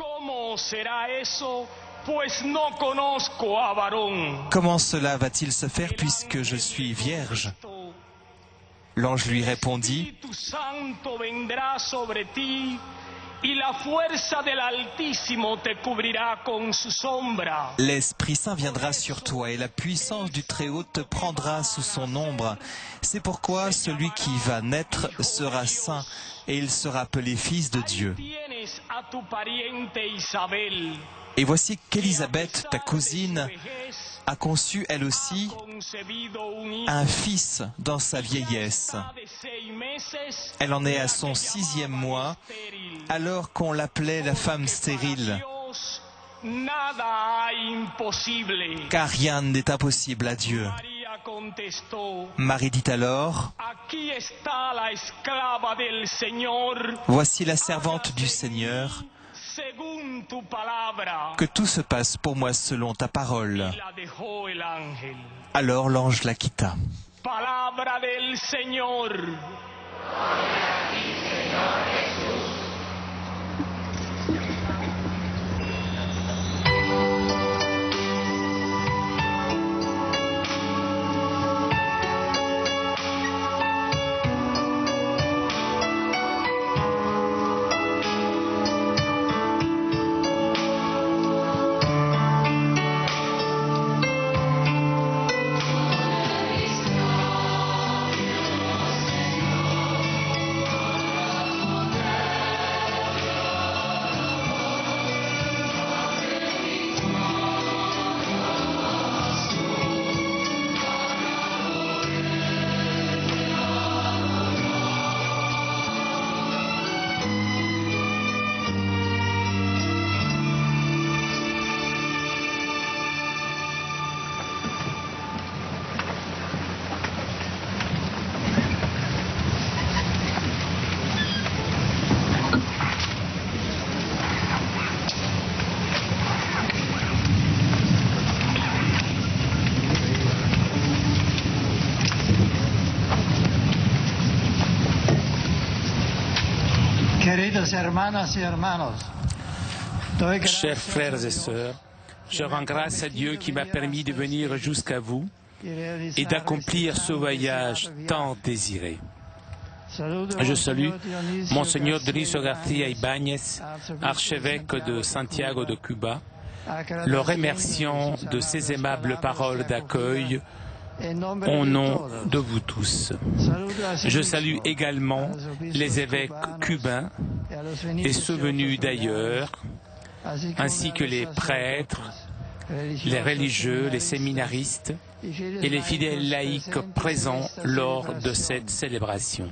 Comment cela va-t-il se faire puisque je suis vierge ?» L'ange lui répondit: « L'Esprit Saint viendra sur toi et la puissance du Très-Haut te prendra sous son ombre. C'est pourquoi celui qui va naître sera saint et il sera appelé Fils de Dieu. Et voici qu'Élisabeth, ta cousine, a conçu elle aussi un fils dans sa vieillesse. Elle en est à son 6e mois, alors qu'on l'appelait la femme stérile. Car rien n'est impossible à Dieu. » Marie dit alors: « Voici la servante du Seigneur. Que tout se passe pour moi selon ta parole. » Alors l'ange la quitta. Chers frères et sœurs, je rends grâce à Dieu qui m'a permis de venir jusqu'à vous et d'accomplir ce voyage tant désiré. Je salue Monseigneur Dionisio García Ibáñez, archevêque de Santiago de Cuba, le remerciant de ses aimables paroles d'accueil au nom de vous tous. Je salue également les évêques cubains et ceux venus d'ailleurs, ainsi que les prêtres, les religieux, les séminaristes et les fidèles laïcs présents lors de cette célébration.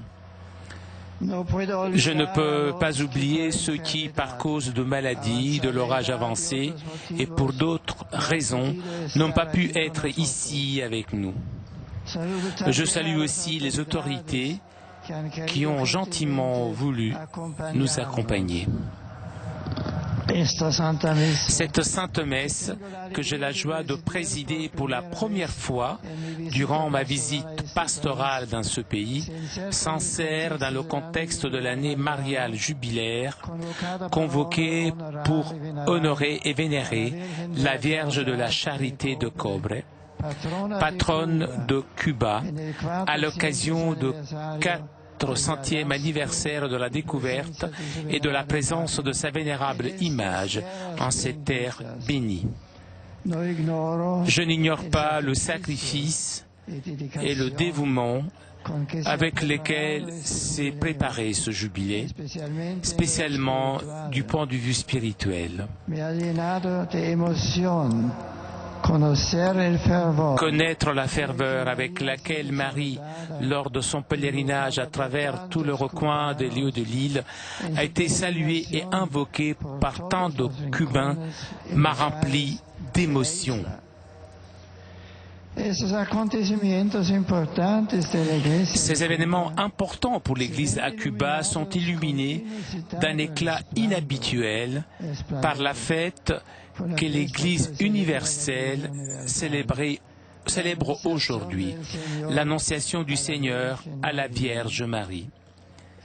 Je ne peux pas oublier ceux qui, par cause de maladies, de leur âge avancé et pour d'autres raisons, n'ont pas pu être ici avec nous. Je salue aussi les autorités qui ont gentiment voulu nous accompagner. Cette Sainte Messe que j'ai la joie de présider pour la première fois durant ma visite pastorale dans ce pays s'insère dans le contexte de l'année mariale jubilaire convoquée pour honorer et vénérer la Vierge de la Charité de Cobre, patronne de Cuba, à l'occasion de notre 100e anniversaire de la découverte et de la présence de sa vénérable image en cette terre bénie. Je n'ignore pas le sacrifice et le dévouement avec lesquels s'est préparé ce jubilé, spécialement du point de vue spirituel. Connaître la ferveur avec laquelle Marie, lors de son pèlerinage à travers tout le recoin des lieux de l'île, a été saluée et invoquée par tant de Cubains m'a rempli d'émotion. Ces événements importants pour l'Église à Cuba sont illuminés d'un éclat inhabituel par la fête que l'Église universelle célèbre aujourd'hui, l'Annonciation du Seigneur à la Vierge Marie.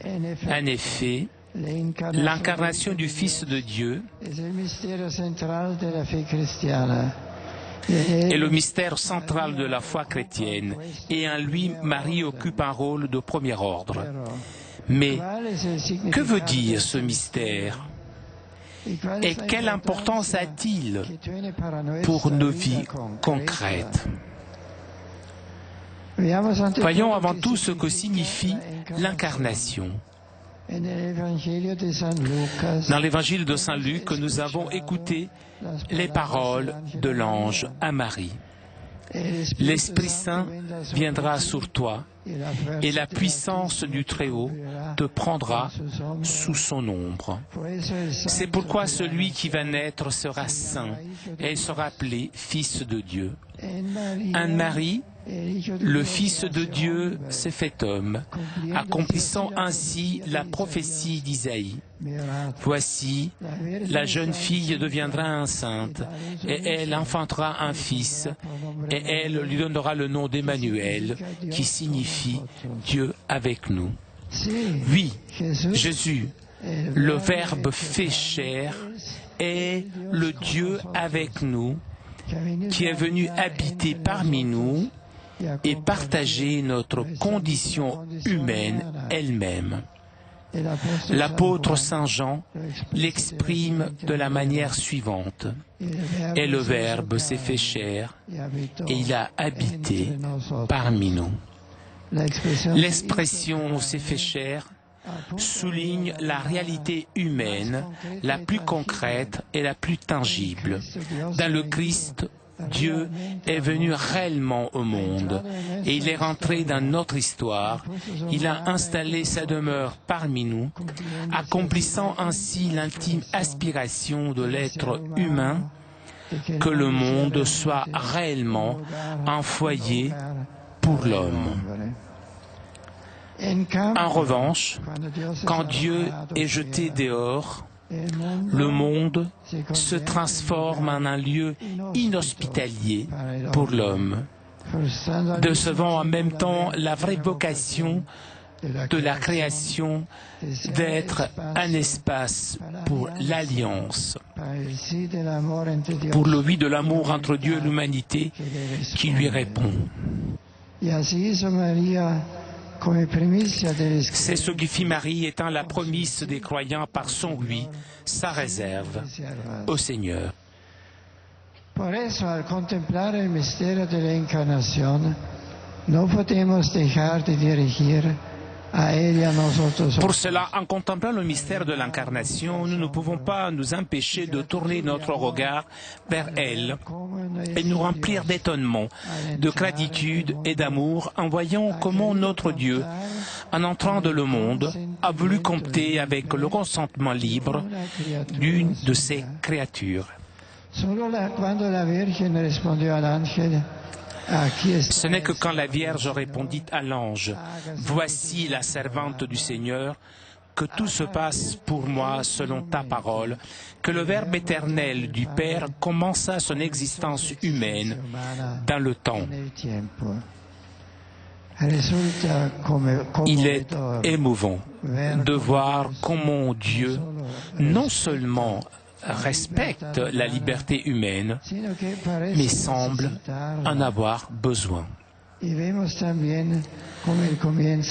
En effet, l'incarnation du Fils de Dieu est le mystère central de la foi chrétienne, et en lui, Marie occupe un rôle de premier ordre. Mais que veut dire ce mystère? Et quelle importance a-t-il pour nos vies concrètes? Voyons avant tout ce que signifie l'incarnation. Dans l'évangile de Saint Luc, nous avons écouté les paroles de l'ange à Marie. L'Esprit Saint viendra sur toi et la puissance du Très-Haut te prendra sous son ombre. C'est pourquoi celui qui va naître sera saint et sera appelé Fils de Dieu. Anne-Marie, le Fils de Dieu s'est fait homme, accomplissant ainsi la prophétie d'Isaïe. Voici, la jeune fille deviendra enceinte, et elle enfantera un fils, et elle lui donnera le nom d'Emmanuel, qui signifie Dieu avec nous. Oui, Jésus, le Verbe fait chair, est le Dieu avec nous, qui est venu habiter parmi nous et partager notre condition humaine elle-même. L'apôtre Saint Jean l'exprime de la manière suivante. Et le Verbe s'est fait chair et il a habité parmi nous. L'expression s'est fait chair souligne la réalité humaine la plus concrète et la plus tangible. Dans le Christ, Dieu est venu réellement au monde et il est rentré dans notre histoire. Il a installé sa demeure parmi nous, accomplissant ainsi l'intime aspiration de l'être humain que le monde soit réellement un foyer pour l'homme. En revanche, quand Dieu est jeté dehors, le monde se transforme en un lieu inhospitalier pour l'homme, décevant en même temps la vraie vocation de la création d'être un espace pour l'alliance, pour le oui de l'amour entre Dieu et l'humanité qui lui répond. C'est ce qui fit Marie étant la promesse des croyants par son oui, sa réserve au Seigneur. Por eso, al contemplar el misterio de la encarnación, no podemos dejar de dirigir a ella nosotros. Pour cela, en contemplant le mystère de l'incarnation, nous ne pouvons pas nous empêcher de tourner notre regard vers elle et nous remplir d'étonnement, de gratitude et d'amour en voyant comment notre Dieu, en entrant dans le monde, a voulu compter avec le consentement libre d'une de ses créatures. Ce n'est que quand la Vierge répondit à l'ange, « Voici la servante du Seigneur, que tout se passe pour moi selon ta parole, que le Verbe éternel du Père commença son existence humaine dans le temps. » Il est émouvant de voir comment Dieu non seulement respecte la liberté humaine, mais semble en avoir besoin.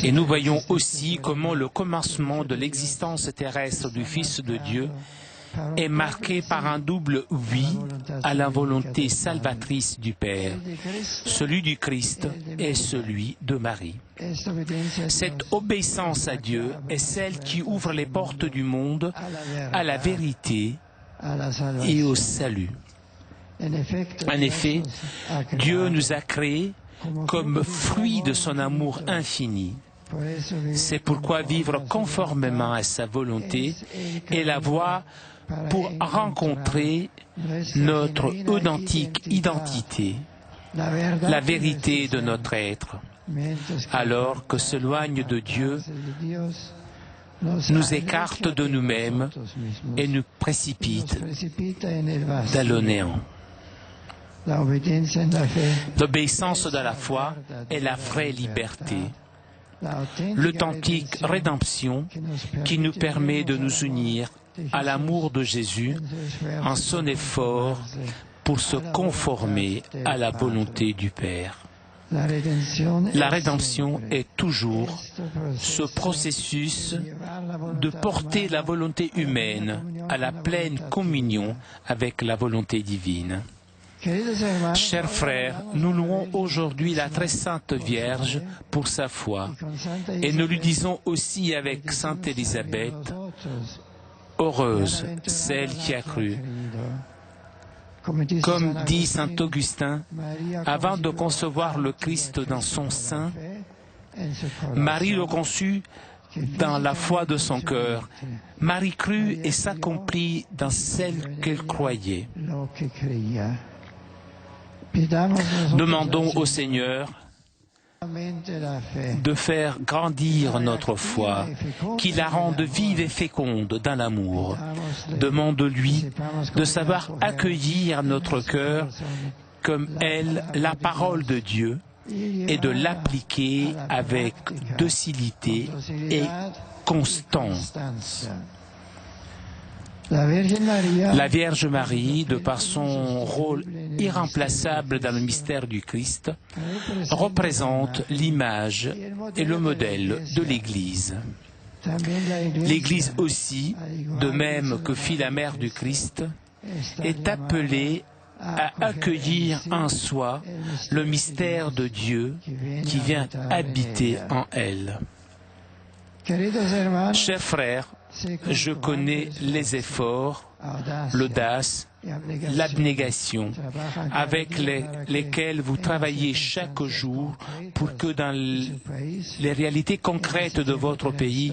Et nous voyons aussi comment le commencement de l'existence terrestre du Fils de Dieu est marqué par un double oui à la volonté salvatrice du Père, celui du Christ et celui de Marie. Cette obéissance à Dieu est celle qui ouvre les portes du monde à la vérité et au salut. En effet, Dieu nous a créés comme fruit de son amour infini. C'est pourquoi vivre conformément à sa volonté est la voie pour rencontrer notre authentique identité, la vérité de notre être, alors que s'éloigne de Dieu, nous écarte de nous-mêmes et nous précipite dans le néant. L'obéissance de la foi est la vraie liberté, l'authentique rédemption qui nous permet de nous unir à l'amour de Jésus en son effort pour se conformer à la volonté du Père. La rédemption est toujours ce processus de porter la volonté humaine à la pleine communion avec la volonté divine. Chers frères, nous louons aujourd'hui la très sainte Vierge pour sa foi et nous lui disons aussi avec sainte Élisabeth, heureuse celle qui a cru. Comme dit saint Augustin, avant de concevoir le Christ dans son sein, Marie le conçut dans la foi de son cœur. Marie crut et s'accomplit dans celle qu'elle croyait. Demandons au Seigneur de faire grandir notre foi, qu'il la rende vive et féconde dans l'amour. Demande-lui de savoir accueillir notre cœur comme elle, la parole de Dieu, et de l'appliquer avec docilité et constance. La Vierge Marie, de par son rôle irremplaçable dans le mystère du Christ, représente l'image et le modèle de l'Église. L'Église aussi, de même que fit la mère du Christ, est appelée à accueillir en soi le mystère de Dieu qui vient habiter en elle. Chers frères, je connais les efforts, l'audace, l'abnégation avec lesquels vous travaillez chaque jour pour que dans les réalités concrètes de votre pays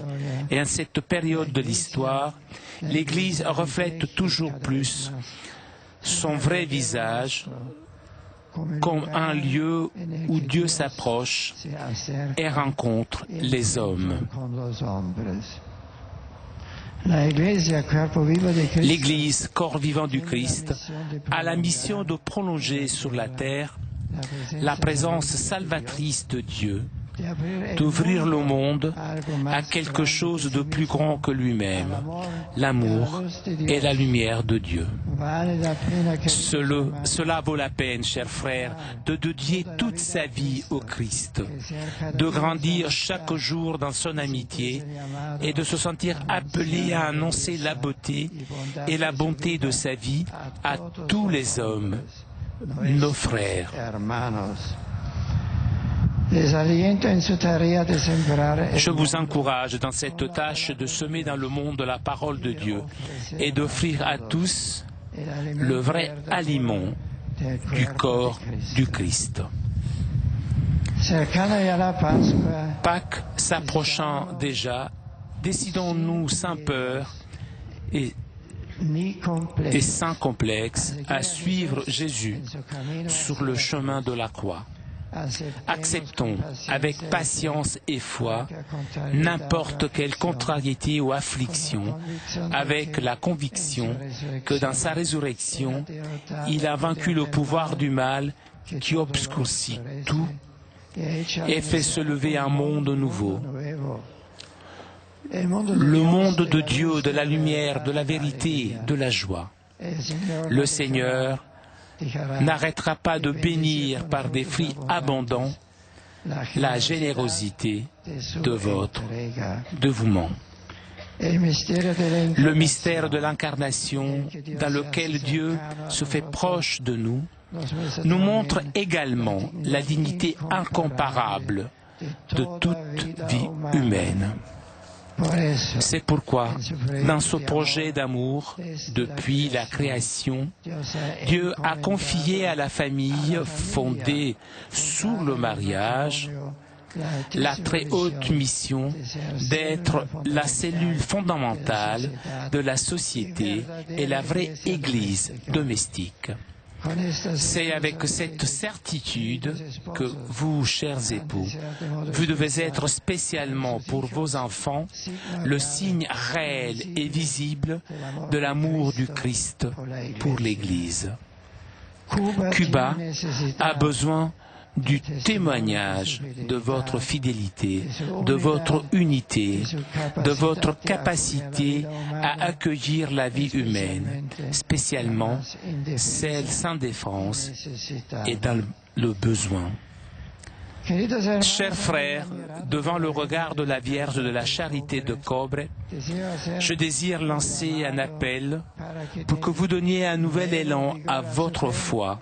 et en cette période de l'histoire, l'Église reflète toujours plus son vrai visage comme un lieu où Dieu s'approche et rencontre les hommes. L'Église, corps vivant du Christ, a la mission de prolonger sur la terre la présence salvatrice de Dieu, d'ouvrir le monde à quelque chose de plus grand que lui-même, l'amour et la lumière de Dieu. Cela vaut la peine, chers frères, de dédier toute sa vie au Christ, de grandir chaque jour dans son amitié et de se sentir appelé à annoncer la beauté et la bonté de sa vie à tous les hommes, nos frères. Je vous encourage dans cette tâche de semer dans le monde la parole de Dieu et d'offrir à tous le vrai aliment du corps du Christ. Pâques s'approchant déjà, décidons-nous sans peur et sans complexe à suivre Jésus sur le chemin de la croix. Acceptons avec patience et foi n'importe quelle contrariété ou affliction avec la conviction que dans sa résurrection, il a vaincu le pouvoir du mal qui obscurcit tout et fait se lever un monde nouveau. Le monde de Dieu, de la lumière, de la vérité, de la joie. Le Seigneur n'arrêtera pas de bénir par des fruits abondants la générosité de votre dévouement. Le mystère de l'incarnation dans lequel Dieu se fait proche de nous montre également la dignité incomparable de toute vie humaine. C'est pourquoi, dans ce projet d'amour, depuis la création, Dieu a confié à la famille fondée sur le mariage la très haute mission d'être la cellule fondamentale de la société et la vraie Église domestique. C'est avec cette certitude que vous, chers époux, vous devez être spécialement pour vos enfants le signe réel et visible de l'amour du Christ pour l'Église. Cuba a besoin du témoignage de votre fidélité, de votre unité, de votre capacité à accueillir la vie humaine, spécialement celle sans défense et dans le besoin. Chers frères, devant le regard de la Vierge de la Charité de Cobre, je désire lancer un appel pour que vous donniez un nouvel élan à votre foi,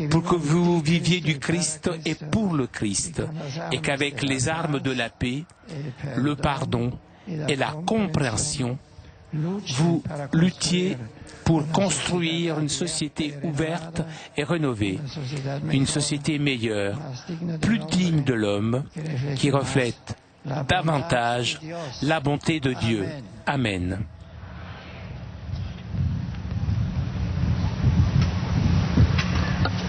pour que vous viviez du Christ et pour le Christ, et qu'avec les armes de la paix, le pardon et la compréhension, vous luttiez pour construire une société ouverte et rénovée, une société meilleure, plus digne de l'homme, qui reflète davantage la bonté de Dieu. Amen.